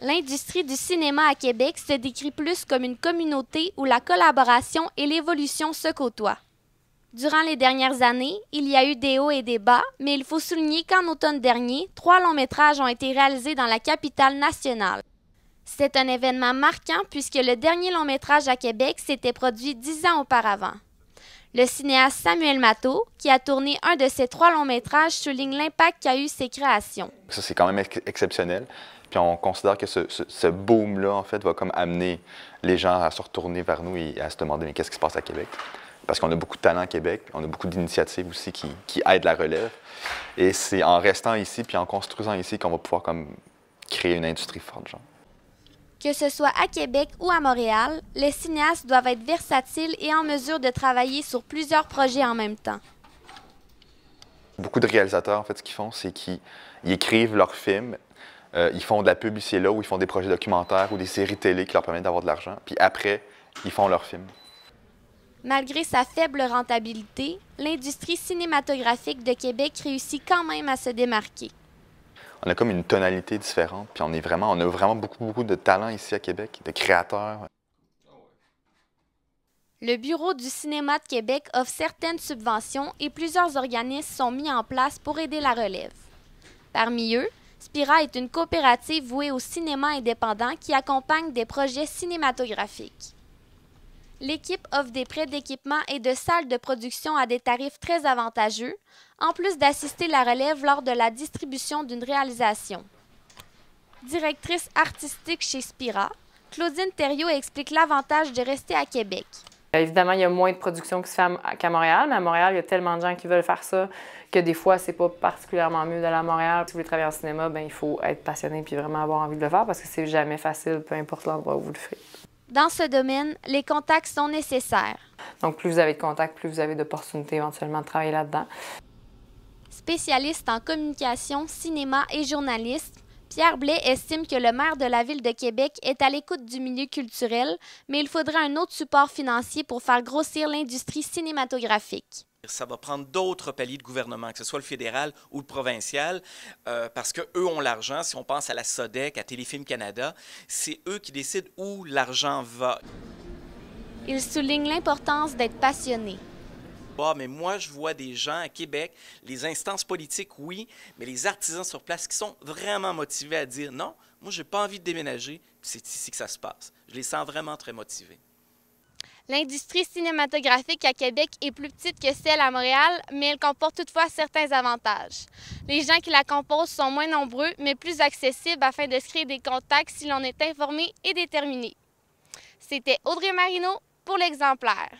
L'industrie du cinéma à Québec se décrit plus comme une communauté où la collaboration et l'évolution se côtoient. Durant les dernières années, il y a eu des hauts et des bas, mais il faut souligner qu'en automne dernier, 3 longs-métrages ont été réalisés dans la capitale nationale. C'est un événement marquant puisque le dernier long-métrage à Québec s'était produit 10 ans auparavant. Le cinéaste Samuel Matteau, qui a tourné un de ces 3 longs-métrages, souligne l'impact qu'a eu ses créations. Ça, c'est quand même exceptionnel. Puis on considère que ce boom-là, en fait, va comme amener les gens à se retourner vers nous et à se demander mais qu'est-ce qui se passe à Québec? Parce qu'on a beaucoup de talent à Québec, on a beaucoup d'initiatives aussi qui aident la relève. Et c'est en restant ici puis en construisant ici qu'on va pouvoir comme créer une industrie forte, genre. Que ce soit à Québec ou à Montréal, les cinéastes doivent être versatiles et en mesure de travailler sur plusieurs projets en même temps. Beaucoup de réalisateurs, en fait, ce qu'ils font, c'est qu'ils écrivent leurs films, ils font de la pub ici et là, ou ils font des projets documentaires ou des séries télé qui leur permettent d'avoir de l'argent. Puis après, ils font leurs films. Malgré sa faible rentabilité, l'industrie cinématographique de Québec réussit quand même à se démarquer. On a comme une tonalité différente, puis on a vraiment beaucoup de talent ici à Québec, de créateurs. Le Bureau du cinéma de Québec offre certaines subventions et plusieurs organismes sont mis en place pour aider la relève. Parmi eux, Spira est une coopérative vouée au cinéma indépendant qui accompagne des projets cinématographiques. L'équipe offre des prêts d'équipement et de salles de production à des tarifs très avantageux, en plus d'assister la relève lors de la distribution d'une réalisation. Directrice artistique chez Spira, Claudine Thériault explique l'avantage de rester à Québec. Évidemment, il y a moins de production qui se fait qu'à Montréal, mais à Montréal, il y a tellement de gens qui veulent faire ça que des fois, c'est pas particulièrement mieux d'aller à Montréal. Si vous voulez travailler en cinéma, bien, il faut être passionné puis vraiment avoir envie de le faire parce que c'est jamais facile, peu importe l'endroit où vous le faites. Dans ce domaine, les contacts sont nécessaires. Donc, plus vous avez de contacts, plus vous avez d'opportunités éventuellement de travailler là-dedans. Spécialiste en communication, cinéma et journaliste, Pierre Blais estime que le maire de la Ville de Québec est à l'écoute du milieu culturel, mais il faudrait un autre support financier pour faire grossir l'industrie cinématographique. Ça va prendre d'autres paliers de gouvernement, que ce soit le fédéral ou le provincial, parce qu'eux ont l'argent. Si on pense à la SODEC, à Téléfilm Canada, c'est eux qui décident où l'argent va. Il souligne l'importance d'être passionné. Ah, mais moi, je vois des gens à Québec, les instances politiques, oui, mais les artisans sur place qui sont vraiment motivés à dire non, moi, j'ai pas envie de déménager, puis c'est ici que ça se passe. Je les sens vraiment très motivés. L'industrie cinématographique à Québec est plus petite que celle à Montréal, mais elle comporte toutefois certains avantages. Les gens qui la composent sont moins nombreux, mais plus accessibles afin de se créer des contacts si l'on est informé et déterminé. C'était Audrey Marino pour l'Exemplaire.